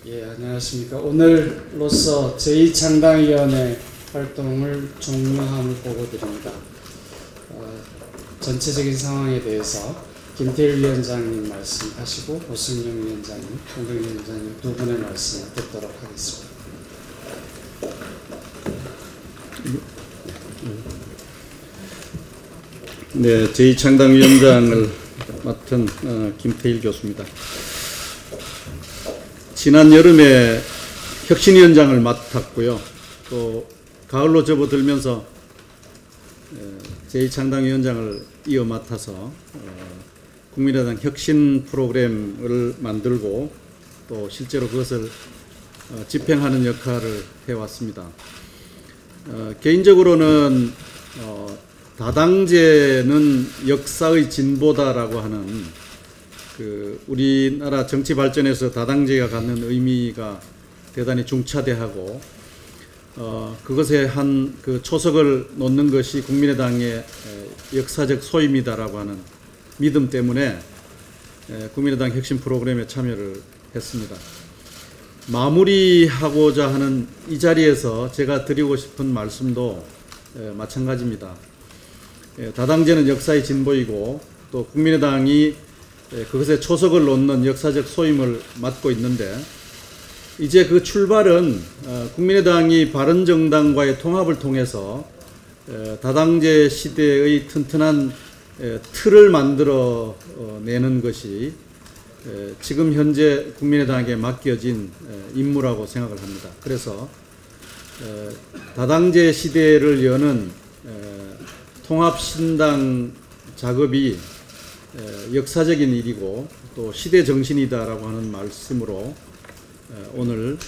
예, 안녕하십니까. 오늘로써 제2창당위원회 활동을 종료함을 보고드립니다. 전체적인 상황에 대해서 김태일 위원장님 말씀하시고 오승영 위원장님, 홍경인 위원장님 두 분의 말씀을 듣도록 하겠습니다. 네, 제2창당위원장을 맡은 김태일 교수입니다. 지난 여름에 혁신위원장을 맡았고요. 또 가을로 접어들면서 제2창당위원장을 이어 맡아서 국민의당 혁신 프로그램을 만들고 또 실제로 그것을 집행하는 역할을 해왔습니다. 개인적으로는 다당제는 역사의 진보다라고 하는 우리나라 정치 발전에서 다당제가 갖는 의미가 대단히 중차대하고 그것에 한 초석을 놓는 것이 국민의당의 역사적 소임이다라고 하는 믿음 때문에 국민의당 혁신 프로그램에 참여를 했습니다. 마무리하고자 하는 이 자리에서 제가 드리고 싶은 말씀도 마찬가지입니다. 다당제는 역사의 진보이고 또 국민의당이 그것에 초석을 놓는 역사적 소임을 맡고 있는데 이제 그 출발은 국민의당이 바른정당과의 통합을 통해서 다당제 시대의 튼튼한 틀을 만들어 내는 것이 지금 현재 국민의당에게 맡겨진 임무라고 생각을 합니다. 그래서 다당제 시대를 여는 통합신당 작업이 역사적인 일이고 또 시대 정신이다라고 하는 말씀으로 오늘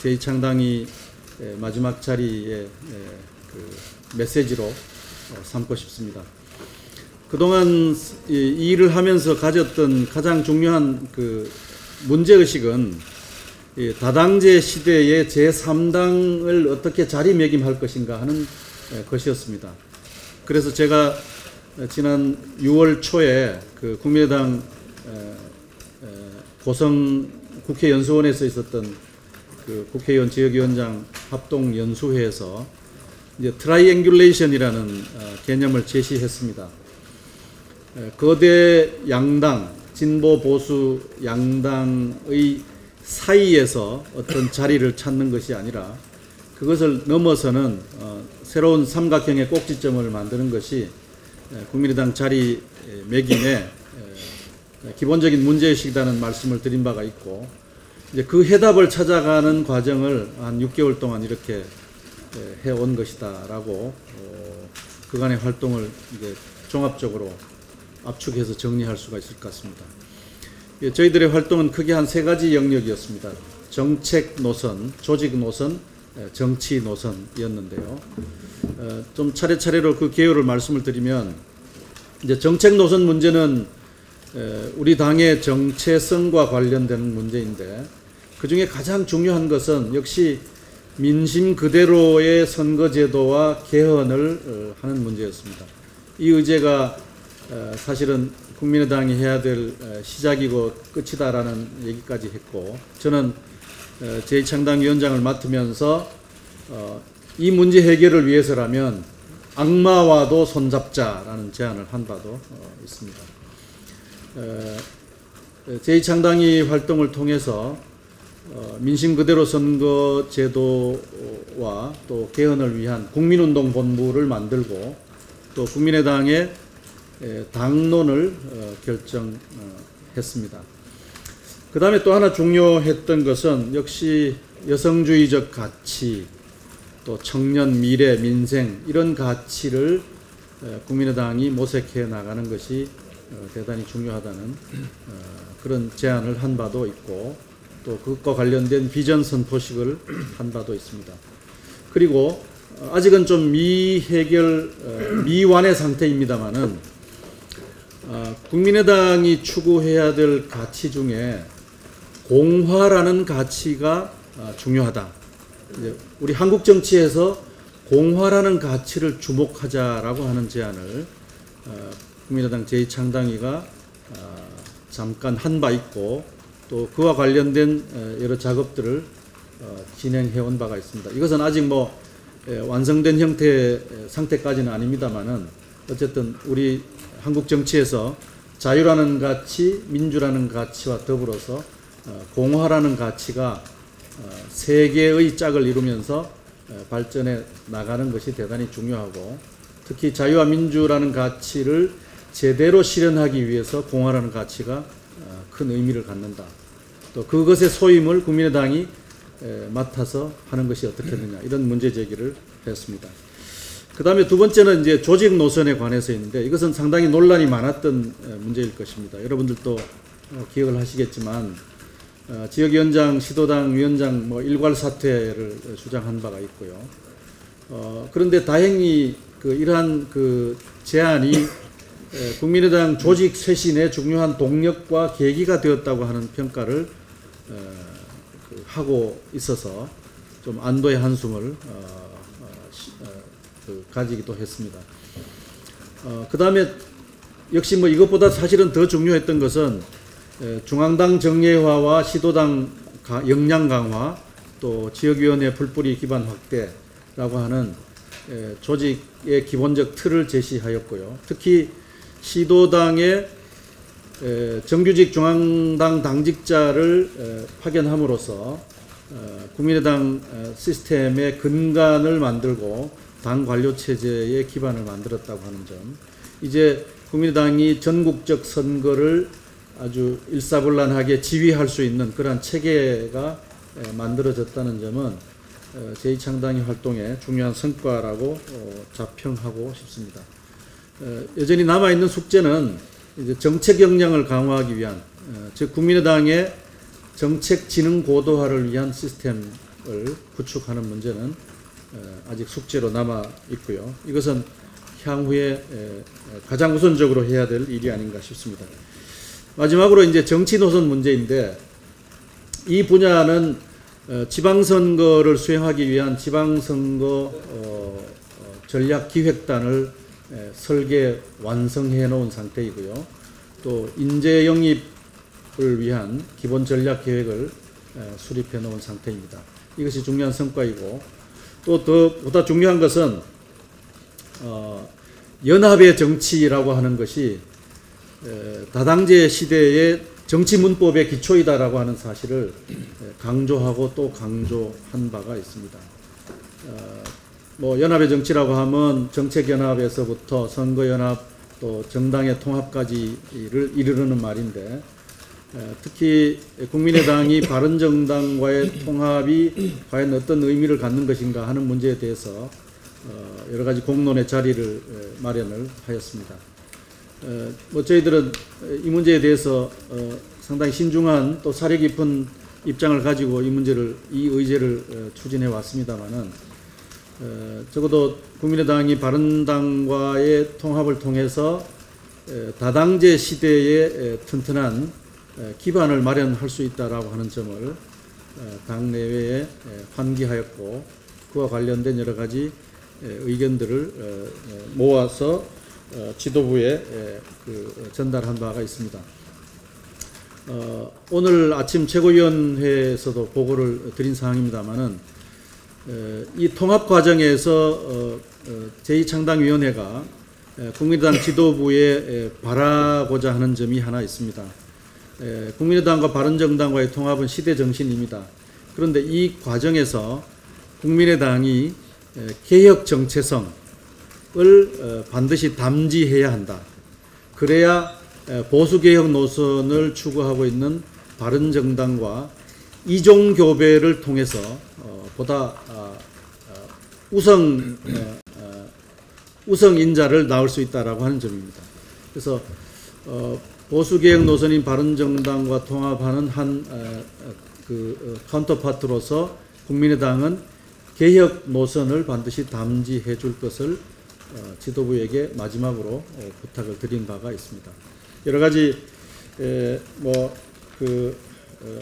제2창당이 마지막 자리에 메시지로 삼고 싶습니다. 그동안 이 일을 하면서 가졌던 가장 중요한 문제의식은 다당제 시대의 제3당을 어떻게 자리매김할 것인가 하는 것이었습니다. 그래서 제가 지난 6월 초에 국민의당 고성 국회연수원에서 있었던 국회의원 지역위원장 합동연수회에서 이제 트라이앵귤레이션이라는 개념을 제시했습니다. 거대 양당, 진보 보수 양당의 사이에서 어떤 자리를 찾는 것이 아니라 그것을 넘어서는 새로운 삼각형의 꼭지점을 만드는 것이 국민의당 자리 매김의 기본적인 문제의식이라는 말씀을 드린 바가 있고 이제 그 해답을 찾아가는 과정을 한 6개월 동안 이렇게 해온 것이다라고 그간의 활동을 이제 종합적으로 압축해서 정리할 수가 있을 것 같습니다. 저희들의 활동은 크게 한 3가지 영역이었습니다. 정책 노선, 조직 노선, 정치 노선이었는데요. 좀 차례차례로 그 개요를 말씀을 드리면 이제 정책 노선 문제는 우리 당의 정체성과 관련된 문제인데 그중에 가장 중요한 것은 역시 민심 그대로의 선거제도와 개헌을 하는 문제였습니다. 이 의제가 사실은 국민의당이 해야 될 시작이고 끝이다라는 얘기까지 했고 저는 제2창당위원장을 맡으면서 이 문제 해결을 위해서라면 악마와도 손잡자라는 제안을 한 바도 있습니다. 제2창당위 활동을 통해서 민심 그대로 선거제도와 또 개헌을 위한 국민운동본부를 만들고 또 국민의당의 당론을 결정했습니다. 그 다음에 또 하나 중요했던 것은 역시 여성주의적 가치 또 청년, 미래, 민생 이런 가치를 국민의당이 모색해 나가는 것이 대단히 중요하다는 그런 제안을 한 바도 있고 또 그것과 관련된 비전 선포식을 한 바도 있습니다. 그리고 아직은 좀 미완의 상태입니다만은 국민의당이 추구해야 될 가치 중에 공화라는 가치가 중요하다. 우리 한국 정치에서 공화라는 가치를 주목하자라고 하는 제안을 국민의당 제2창당위가 잠깐 한 바 있고 또 그와 관련된 여러 작업들을 진행해 온 바가 있습니다. 이것은 아직 완성된 형태 상태까지는 아닙니다만은 어쨌든 우리 한국 정치에서 자유라는 가치, 민주라는 가치와 더불어서 공화라는 가치가 세 개의 짝을 이루면서 발전해 나가는 것이 대단히 중요하고, 특히 자유와 민주라는 가치를 제대로 실현하기 위해서 공화라는 가치가 큰 의미를 갖는다. 또 그것의 소임을 국민의당이 맡아서 하는 것이 어떻겠느냐, 이런 문제 제기를 했습니다. 그 다음에 두 번째는 이제 조직 노선에 관해서인데, 이것은 상당히 논란이 많았던 문제일 것입니다. 여러분들도 기억을 하시겠지만 지역위원장, 시도당 위원장 일괄 사퇴를 주장한 바가 있고요. 그런데 다행히 이러한 제안이 국민의당 조직 쇄신의 중요한 동력과 계기가 되었다고 하는 평가를 하고 있어서 좀 안도의 한숨을 가지기도 했습니다. 그 다음에 역시 이것보다 사실은 더 중요했던 것은 중앙당 정예화와 시도당 역량 강화, 또 지역위원회 풀뿌리 기반 확대라고 하는 조직의 기본적 틀을 제시하였고요. 특히 시도당의 정규직 중앙당 당직자를 파견함으로써 국민의당 시스템의 근간을 만들고 당 관료 체제의 기반을 만들었다고 하는 점, 이제 국민의당이 전국적 선거를 아주 일사불란하게 지휘할 수 있는 그러한 체계가 만들어졌다는 점은 제2창당의 활동의 중요한 성과라고 자평하고 싶습니다. 여전히 남아있는 숙제는 이제 정책 역량을 강화하기 위한, 즉 국민의당의 정책 지능 고도화를 위한 시스템을 구축하는 문제는 아직 숙제로 남아 있고요. 이것은 향후에 가장 우선적으로 해야 될 일이 아닌가 싶습니다. 마지막으로 이제 정치 노선 문제인데, 이 분야는 지방선거를 수행하기 위한 지방선거 전략기획단을 설계 완성해 놓은 상태이고요. 또 인재 영입을 위한 기본 전략 계획을 수립해 놓은 상태입니다. 이것이 중요한 성과이고, 또 보다 중요한 것은 연합의 정치라고 하는 것이 다당제 시대의 정치 문법의 기초이다라고 하는 사실을 강조하고 또 강조한 바가 있습니다. 연합의 정치라고 하면 정책연합에서부터 선거연합 또 정당의 통합까지를 이르르는 말인데, 특히 국민의당이 바른정당과의 통합이 과연 어떤 의미를 갖는 것인가 하는 문제에 대해서 여러 가지 공론의 자리를 마련을 하였습니다. 저희들은 이 문제에 대해서 상당히 신중한 또 사려 깊은 입장을 가지고 이 의제를 추진해 왔습니다마는, 적어도 국민의당이 바른당과의 통합을 통해서 다당제 시대의 튼튼한 기반을 마련할 수 있다라고 하는 점을 당내외에 환기하였고, 그와 관련된 여러 가지 의견들을 모아서 지도부에 전달한 바가 있습니다. 오늘 아침 최고위원회에서도 보고를 드린 사항입니다만은, 이 통합 과정에서 제2창당위원회가 국민의당 지도부에 바라고자 하는 점이 하나 있습니다. 국민의당과 바른정당과의 통합은 시대 정신입니다. 그런데 이 과정에서 국민의당이 개혁 정체성을 반드시 담지해야 한다. 그래야 보수개혁 노선을 추구하고 있는 바른정당과 이종교배를 통해서 보다 우성 인자를 낳을 수 있다라고 하는 점입니다. 그래서 보수개혁 노선인 바른정당과 통합하는 한 카운터파트로서 국민의당은 개혁 노선을 반드시 담지해 줄 것을 지도부에게 마지막으로 부탁을 드린 바가 있습니다. 여러 가지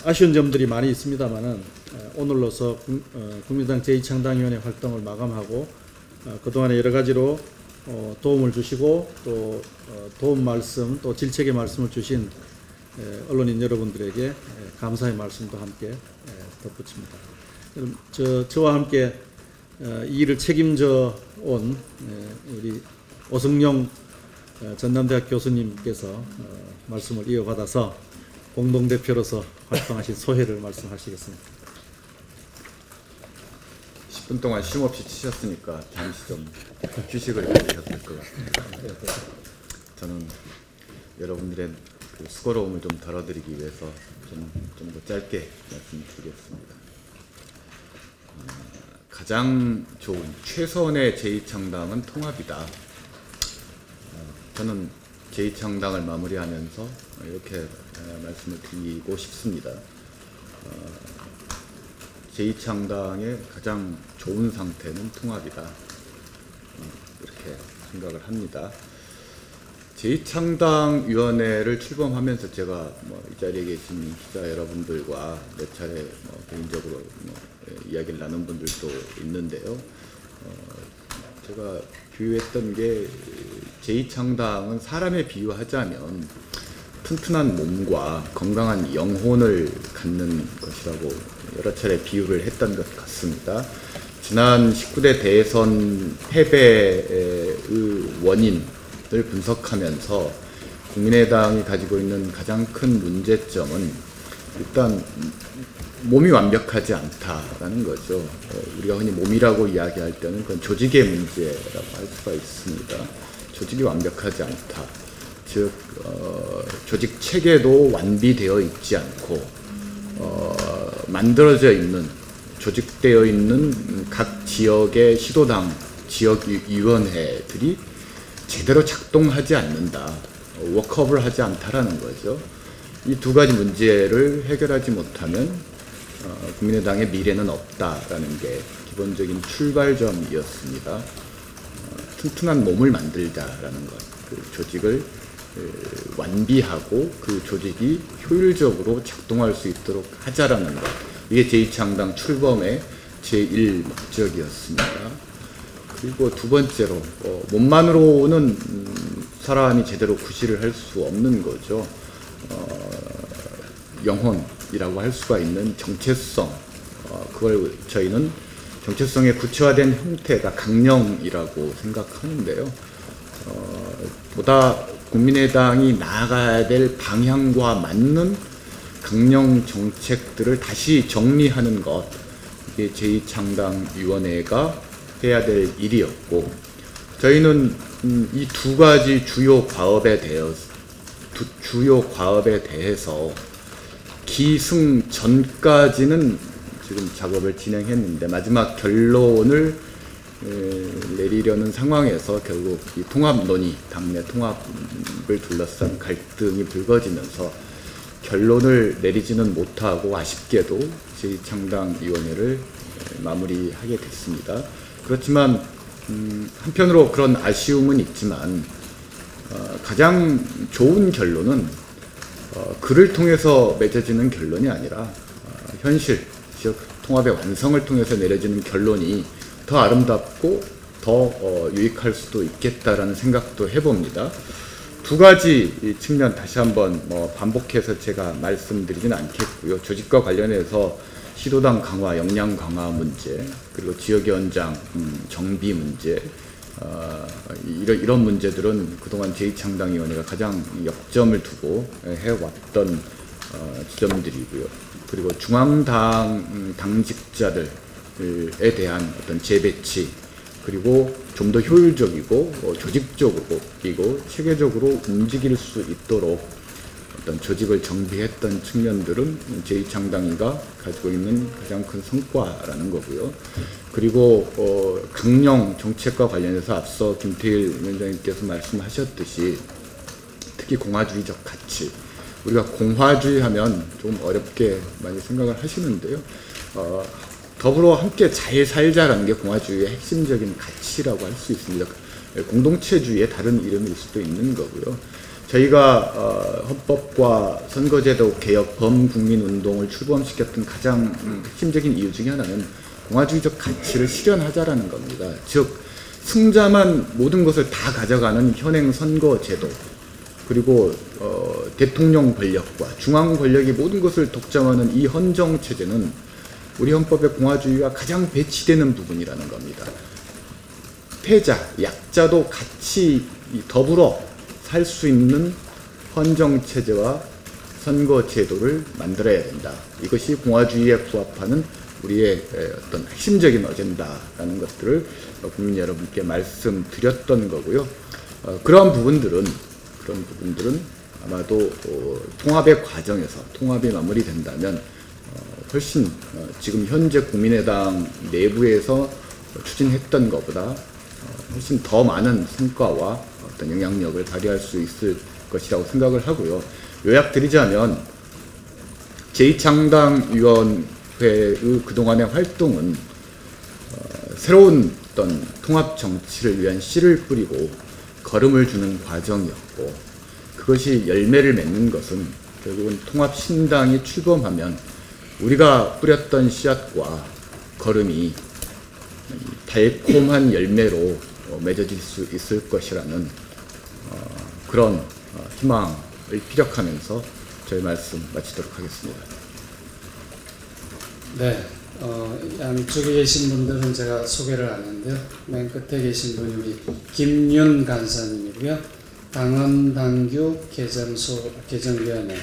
아쉬운 점들이 많이 있습니다만은, 오늘로서 국민의당 제2창당위원회 활동을 마감하고 그동안에 여러 가지로 도움을 주시고 또 도움 말씀, 또 질책의 말씀을 주신 언론인 여러분들에게 감사의 말씀도 함께 덧붙입니다. 그럼 저와 함께 이 일을 책임져 온 우리 오승용 전남대학 교수님께서 말씀을 이어받아서 공동대표로서 활동하신 소회를 말씀하시겠습니다. 10분 동안 쉼없이 치셨으니까 잠시 좀 휴식을 가지셨을 것 같습니다. 저는 여러분들의 그 수고로움을 좀 덜어드리기 위해서 좀 더 짧게 말씀드리겠습니다. 가장 좋은 최선의 제2창당은 통합이다. 저는 제2창당을 마무리하면서 이렇게 말씀을 드리고 싶습니다. 제2창당의 가장 좋은 상태는 통합이다. 이렇게 생각을 합니다. 제2창당위원회를 출범하면서 제가 이 자리에 계신 기자 여러분들과 몇 차례 개인적으로 이야기를 나눈 분들도 있는데요. 제가 비유했던 게 제2창당은 사람에 비유하자면 튼튼한 몸과 건강한 영혼을 갖는 것이라고 여러 차례 비유를 했던 것 같습니다. 지난 19대 대선 패배의 원인을 분석하면서 국민의당이 가지고 있는 가장 큰 문제점은 일단 몸이 완벽하지 않다라는 거죠. 우리가 흔히 몸이라고 이야기할 때는 그건 조직의 문제라고 할 수가 있습니다. 조직이 완벽하지 않다. 즉 조직 체계도 완비되어 있지 않고 만들어져 있는 조직되어 있는 각 지역의 시도당 지역위원회들이 제대로 작동하지 않는다. 워크업을 하지 않다라는 거죠. 이 두 가지 문제를 해결하지 못하면 국민의당의 미래는 없다라는 게 기본적인 출발점이었습니다. 튼튼한 몸을 만들자라는 것, 그 조직을 완비하고 그 조직이 효율적으로 작동할 수 있도록 하자라는 것, 이게 제2창당 출범의 제1목적이었습니다. 그리고 두 번째로 몸만으로는 사람이 제대로 구실을 할 수 없는 거죠. 영혼이라고 할 수가 있는 정체성, 그걸 저희는 정체성의 구체화된 형태가 강령이라고 생각하는데요. 보다 국민의당이 나아가야 될 방향과 맞는 강령 정책들을 다시 정리하는 것, 이게 제2창당위원회가 해야 될 일이었고, 저희는 이 두 가지 주요 과업에 대해서 기승 전까지는 지금 작업을 진행했는데 마지막 결론을 내리려는 상황에서 결국 이 통합 논의, 당내 통합을 둘러싼 갈등이 불거지면서 결론을 내리지는 못하고 아쉽게도 제2창당위원회를 마무리하게 됐습니다. 그렇지만 한편으로 그런 아쉬움은 있지만 가장 좋은 결론은 그를 통해서 맺어지는 결론이 아니라 현실, 즉 통합의 완성을 통해서 내려지는 결론이 더 아름답고 더 유익할 수도 있겠다라는 생각도 해봅니다. 두 가지 측면 다시 한번 반복해서 제가 말씀드리진 않겠고요. 조직과 관련해서 시도당 강화, 역량 강화 문제, 그리고 지역위원장 정비 문제, 이런 문제들은 그동안 제2창당위원회가 가장 역점을 두고 해왔던 지점들이고요. 그리고 중앙당 당직자들에 대한 어떤 재배치, 그리고 좀 더 효율적이고 조직적이고 그리고 체계적으로 움직일 수 있도록 어떤 조직을 정비했던 측면들은 제2창당위가 가지고 있는 가장 큰 성과라는 거고요. 그리고 강령 정책과 관련해서 앞서 김태일 위원장님께서 말씀하셨듯이 특히 공화주의적 가치, 우리가 공화주의 하면 좀 어렵게 많이 생각을 하시는데요. 더불어 함께 잘 살자라는 게 공화주의의 핵심적인 가치라고 할 수 있습니다. 공동체주의의 다른 이름일 수도 있는 거고요. 저희가 헌법과 선거제도 개혁 범국민운동을 출범시켰던 가장 핵심적인 이유 중에 하나는 공화주의적 가치를 실현하자라는 겁니다. 즉 승자만 모든 것을 다 가져가는 현행 선거제도, 그리고 대통령 권력과 중앙 권력이 모든 것을 독점하는 이 헌정 체제는 우리 헌법의 공화주의와 가장 배치되는 부분이라는 겁니다. 패자, 약자도 같이 더불어 살 수 있는 헌정 체제와 선거 제도를 만들어야 된다. 이것이 공화주의에 부합하는 우리의 어떤 핵심적인 어젠다라는 것들을 국민 여러분께 말씀드렸던 거고요. 그런 부분들은 아마도 통합의 과정에서 통합이 마무리된다면 훨씬 지금 현재 국민의당 내부에서 추진했던 것보다 훨씬 더 많은 성과와 어떤 영향력을 발휘할 수 있을 것이라고 생각을 하고요. 요약드리자면 제2창당위원회의 그동안의 활동은 새로운 어떤 통합 정치를 위한 씨를 뿌리고 걸음을 주는 과정이었고, 그것이 열매를 맺는 것은 결국은 통합신당이 출범하면 우리가 뿌렸던 씨앗과 걸음이 달콤한 열매로 맺어질 수 있을 것이라는 그런 희망을 피력하면서 저희 말씀 마치도록 하겠습니다. 네, 양쪽에 계신 분들은 제가 소개를 안 했는데요. 맨 끝에 계신 분이 우리 김윤 간사님이고요. 당헌당규 개정위원회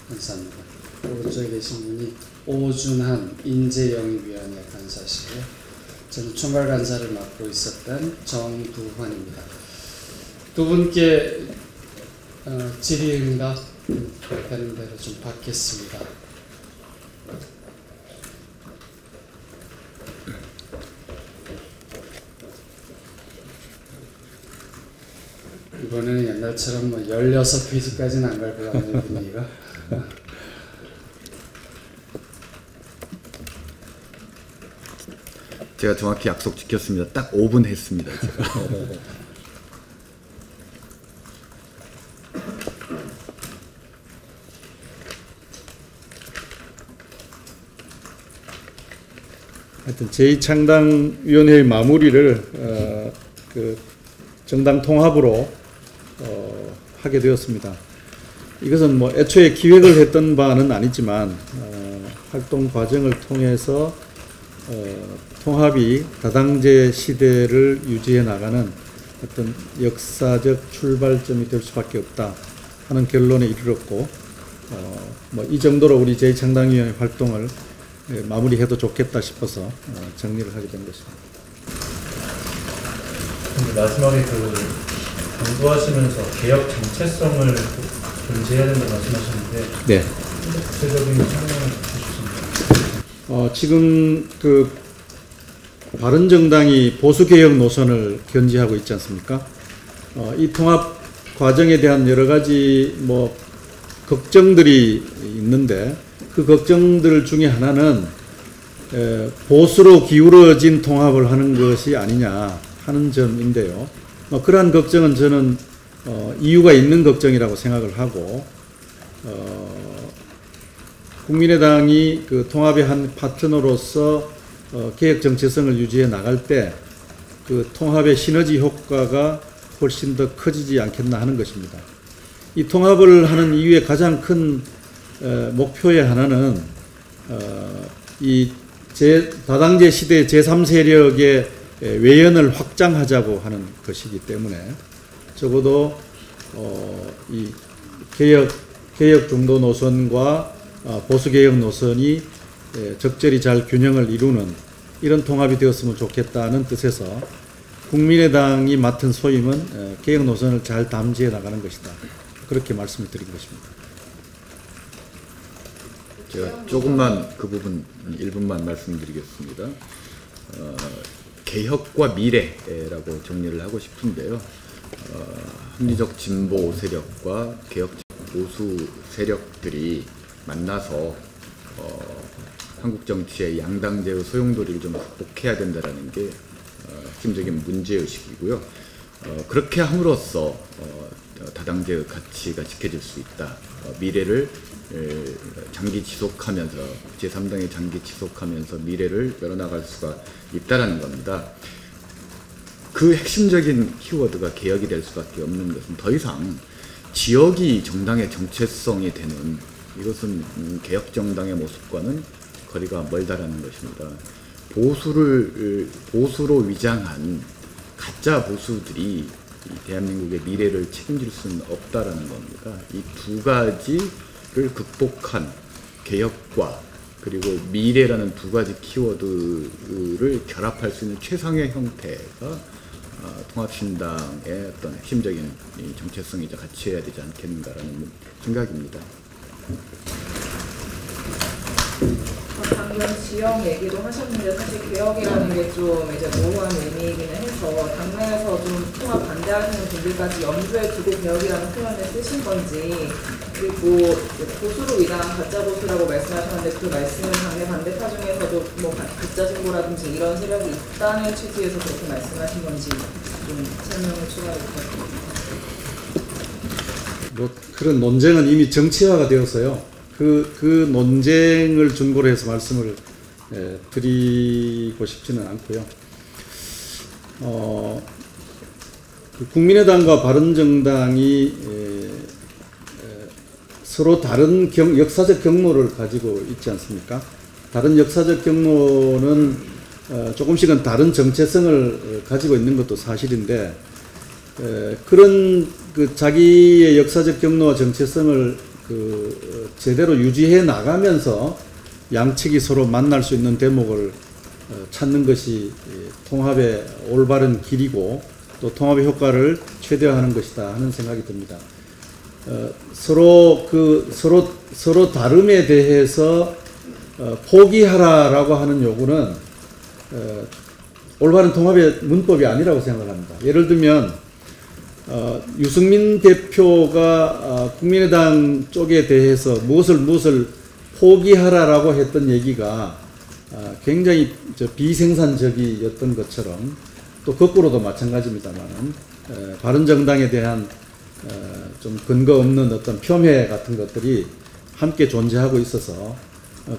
간사입니다. 오른쪽에 계신 분이 오준한 인재영입위원회 간사시고요. 저는 총괄 간사를 맡고 있었던 정두환입니다. 두 분께 질의응답 되는 대로 좀 받겠습니다. 이번에는 옛날처럼 16페이지까지는 안 갈 것 같은 분위기가. 제가 정확히 약속 지켰습니다. 딱 5분 했습니다. 제가. 하여튼 제2창당위원회의 마무리를 그 정당 통합으로 하게 되었습니다. 이것은 뭐 애초에 기획을 했던 바는 아니지만 활동 과정을 통해서 통합이 다당제 시대를 유지해 나가는 어떤 역사적 출발점이 될 수밖에 없다 하는 결론에 이르렀고, 뭐 이 정도로 우리 제2창당위원회 활동을 마무리해도 좋겠다 싶어서 정리를 하게 된 것입니다. 마지막에 강조하시면서 개혁 정체성을 존재해야 된다고 말씀하셨는데, 네. 구체적인 설명을 해주셨습니다. 지금 그 바른정당이 보수개혁 노선을 견지하고 있지 않습니까? 이 통합 과정에 대한 여러 가지 뭐 걱정들이 있는데, 그 걱정들 중에 하나는 보수로 기울어진 통합을 하는 것이 아니냐 하는 점인데요. 그러한 걱정은 저는 이유가 있는 걱정이라고 생각을 하고, 국민의당이 그 통합의 한 파트너로서 개혁 정체성을 유지해 나갈 때 그 통합의 시너지 효과가 훨씬 더 커지지 않겠나 하는 것입니다. 이 통합을 하는 이유의 가장 큰 목표의 하나는 이 다당제 시대의 제3세력의 외연을 확장하자고 하는 것이기 때문에, 적어도 이 개혁 중도 노선과 보수개혁 노선이 적절히 잘 균형을 이루는 이런 통합이 되었으면 좋겠다는 뜻에서 국민의당이 맡은 소임은 개혁 노선을 잘 담지해 나가는 것이다, 그렇게 말씀을 드린 것입니다. 제가 조금만 그 부분 1분만 말씀드리겠습니다. 개혁과 미래라고 정리를 하고 싶은데요. 합리적 진보 세력과 개혁적 보수 세력들이 만나서 한국 정치의 양당제의 소용돌이를 좀 극복해야 된다는 게 핵심적인 문제의식이고요. 그렇게 함으로써 다당제의 가치가 지켜질 수 있다. 미래를 장기 지속하면서, 제3당의 장기 지속하면서 미래를 열어나갈 수가 있다는 겁니다. 그 핵심적인 키워드가 개혁이 될 수밖에 없는 것은 더 이상 지역이 정당의 정체성이 되는, 이것은 개혁 정당의 모습과는 거리가 멀다라는 것입니다. 보수로 위장한 가짜 보수들이 이 대한민국의 미래를 책임질 수는 없다라는 겁니다. 이 두 가지를 극복한 개혁과 그리고 미래라는 두 가지 키워드를 결합할 수 있는 최상의 형태가 통합신당의 어떤 핵심적인 이 정체성이자 가치여야 되지 않겠는가라는 생각입니다. 방금 지역 얘기도 하셨는데 사실 개혁이라는 게 좀 이제 모호한 의미이기는 해서 당내에서 좀 통합 반대하시는 분들까지 염두에 두고 개혁이라는 표현을 쓰신 건지, 그리고 보수로 위장한 가짜 보수라고 말씀하셨는데 그 말씀은 당내 반대파 중에서도 뭐 가짜 진보라든지 이런 세력이 있다는 취지에서 그렇게 말씀하신 건지 좀 설명을 추가해 부탁드립니다. 뭐 그런 논쟁은 이미 정치화가 되어서요. 그 논쟁을 준거로 해서 말씀을 드리고 싶지는 않고요. 국민의당과 바른정당이 서로 다른 역사적 경로를 가지고 있지 않습니까? 다른 역사적 경로는 조금씩은 다른 정체성을 가지고 있는 것도 사실인데, 그런 그 자기의 역사적 경로와 정체성을 제대로 유지해 나가면서 양측이 서로 만날 수 있는 대목을 찾는 것이 통합의 올바른 길이고 또 통합의 효과를 최대화하는 것이다 하는 생각이 듭니다. 서로 다름에 대해서 포기하라라고 하는 요구는 올바른 통합의 문법이 아니라고 생각합니다. 예를 들면 유승민 대표가 국민의당 쪽에 대해서 무엇을 포기하라라고 했던 얘기가 굉장히 비생산적이었던 것처럼, 또 거꾸로도 마찬가지입니다만 바른정당에 대한 좀 근거 없는 어떤 폄훼 같은 것들이 함께 존재하고 있어서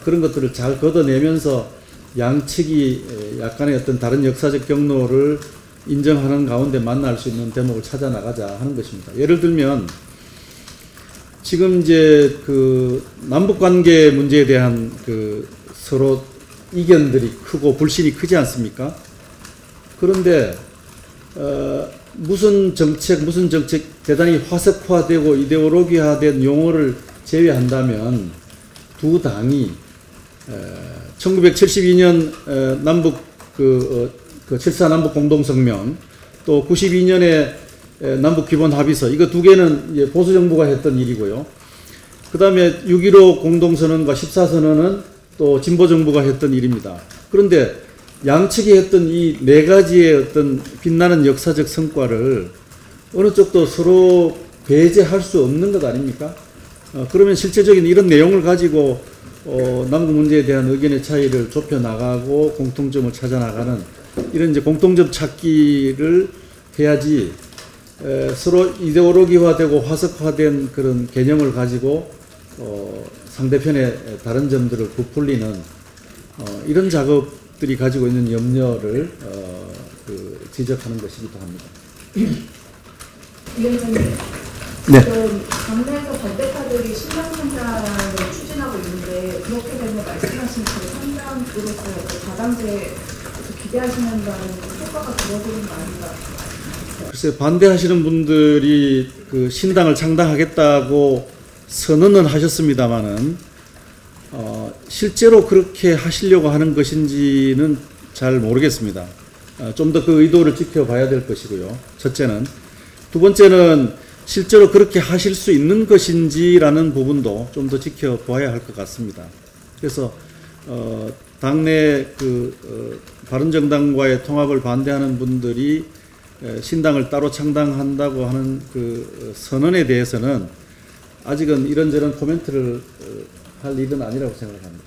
그런 것들을 잘 걷어내면서 양측이 약간의 어떤 다른 역사적 경로를 인정하는 가운데 만날 수 있는 대목을 찾아 나가자 하는 것입니다. 예를 들면 지금 이제 그 남북 관계 문제에 대한 그 서로 이견들이 크고 불신이 크지 않습니까? 그런데 무슨 정책 대단히 화석화되고 이데올로기화된 용어를 제외한다면 두 당이 1972년 남북 7.4 남북 공동성명, 또 92년에 남북 기본 합의서, 이거 두 개는 보수 정부가 했던 일이고요. 그 다음에 6.15 공동선언과 14선언은 또 진보 정부가 했던 일입니다. 그런데 양측이 했던 이 네 가지의 어떤 빛나는 역사적 성과를 어느 쪽도 서로 배제할 수 없는 것 아닙니까? 그러면 실제적인 이런 내용을 가지고 남북 문제에 대한 의견의 차이를 좁혀 나가고 공통점을 찾아 나가는 이런 이제 공통점 찾기를 해야지, 서로 이데올로기화되고 화석화된 그런 개념을 가지고 상대편의 다른 점들을 부풀리는 이런 작업들이 가지고 있는 염려를 지적하는 것이기도 합니다. 위원장님, 네. 지금 당내에서 반대파들이 신당 상장을 추진하고 있는데 그렇게 되면 말씀하신 그 상장으로서 다당제 기대하시는 바는 효과가 줄어드는 거 아닌가? 글쎄, 반대하시는 분들이 그 신당을 창당하겠다고 선언은 하셨습니다마는 실제로 그렇게 하시려고 하는 것인지는 잘 모르겠습니다. 좀 더 그 의도를 지켜봐야 될 것이고요. 첫째는. 두 번째는 실제로 그렇게 하실 수 있는 것인지라는 부분도 좀 더 지켜봐야 할 것 같습니다. 그래서 당내 바른정당과의 통합을 반대하는 분들이 신당을 따로 창당한다고 하는 그 선언에 대해서는 아직은 이런저런 코멘트를 할 일은 아니라고 생각합니다.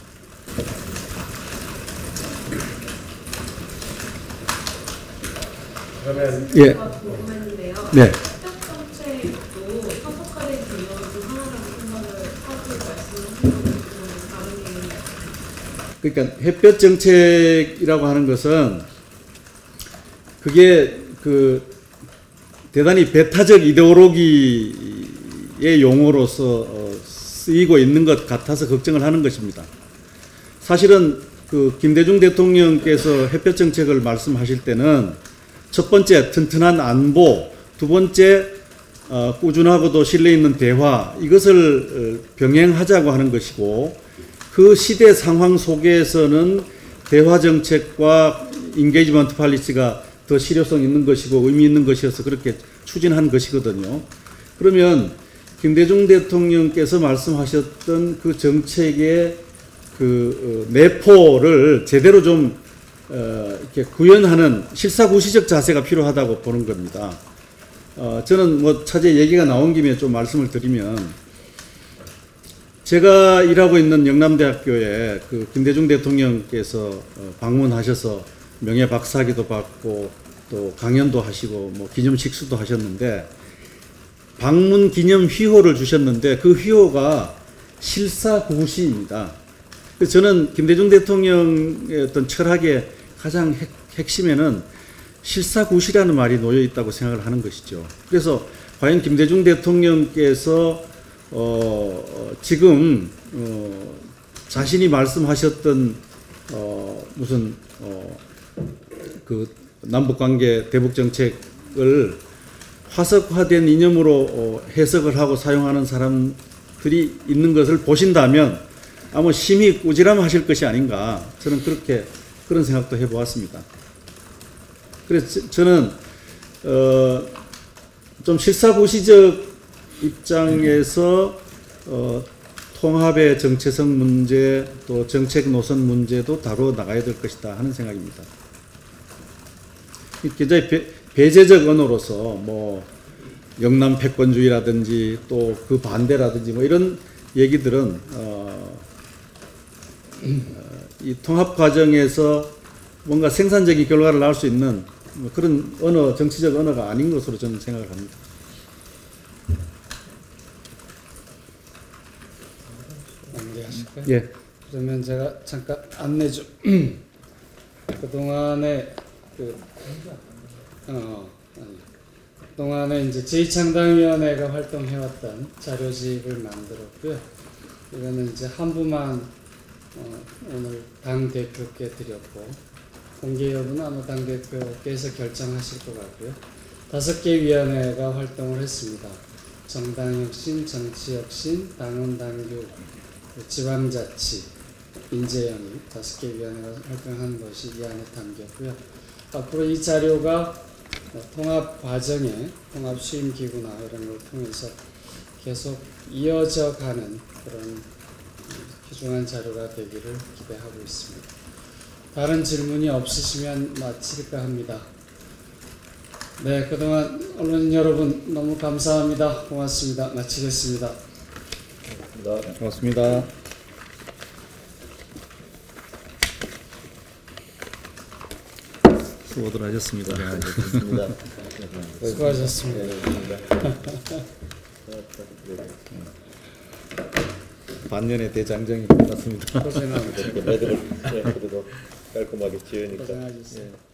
그러면 예. 궁금했는데요. 네. 정책도 선택화된 개념 중 하나라고 생각을 하고 말씀하신 거는 다른 개념이 그러니까 햇볕 정책이라고 하는 것은 그게 그 대단히 배타적 이데올로기의 정치의 용어로서 쓰이고 있는 것 같아서 걱정을 하는 것입니다. 사실은 그 김대중 대통령께서 햇볕 정책을 말씀하실 때는 첫 번째 튼튼한 안보, 두 번째 꾸준하고도 신뢰 있는 대화, 이것을 병행하자고 하는 것이고, 그 시대 상황 속에서는 대화 정책과 인게이지먼트 팔리시가 더 실효성 있는 것이고 의미 있는 것이어서 그렇게 추진한 것이거든요. 그러면 김대중 대통령께서 말씀하셨던 그 정책의 그 내포를 제대로 좀 이렇게 구현하는 실사구시적 자세가 필요하다고 보는 겁니다. 저는 뭐 차제 얘기가 나온 김에 좀 말씀을 드리면, 제가 일하고 있는 영남대학교에 그 김대중 대통령께서 방문하셔서 명예 박사학위도 받고 또 강연도 하시고 뭐 기념식수도 하셨는데, 방문 기념 휘호를 주셨는데 그 휘호가 실사구시입니다. 그래서 저는 김대중 대통령의 어떤 철학의 가장 핵심에는 실사구시라는 말이 놓여 있다고 생각을 하는 것이죠. 그래서 과연 김대중 대통령께서 지금 자신이 말씀하셨던 무슨 그 남북관계 대북 정책을 화석화된 이념으로 해석을 하고 사용하는 사람들이 있는 것을 보신다면 아마 심히 꾸지람하실 것이 아닌가, 저는 그런 생각도 해보았습니다. 그래서 저는 좀 실사구시적 입장에서 통합의 정체성 문제, 또 정책 노선 문제도 다루어 나가야 될 것이다 하는 생각입니다. 굉장히 배제적 언어로서 뭐 영남 패권주의라든지 또 그 반대라든지 뭐 이런 얘기들은 이 통합 과정에서 뭔가 생산적인 결과를 낳을 수 있는 그런 언어, 정치적 언어가 아닌 것으로 저는 생각을 합니다. 마무리하실까요? 예. 그러면 제가 잠깐 안내 좀 그동안에 그동안에 이제 제2창당위원회가 활동해왔던 자료집을 만들었고요. 이거는 이제 한 부만 오늘 당 대표께 드렸고, 공개 여부는 아마 당 대표께서 결정하실 것 같고요. 5개 위원회가 활동을 했습니다. 정당혁신, 정치혁신, 당헌당규, 지방자치, 인재영입 5개 위원회가 활동한 것이 이 안에 담겼고요. 앞으로 이 자료가 통합 과정에 통합 수임 기구나 이런 걸 통해서 계속 이어져 가는 그런 귀중한 자료가 되기를 기대하고 있습니다. 다른 질문이 없으시면 마칠까 합니다. 네, 그동안 언론인 여러분 너무 감사합니다. 고맙습니다. 마치겠습니다. 고맙습니다. 수고들 하셨습니다. 수고하셨습니다. 반년의 대장정이 끝났습니다. 고생하셨습니다. 그래도 깔끔하게 지으니까. 고생하셨습니다.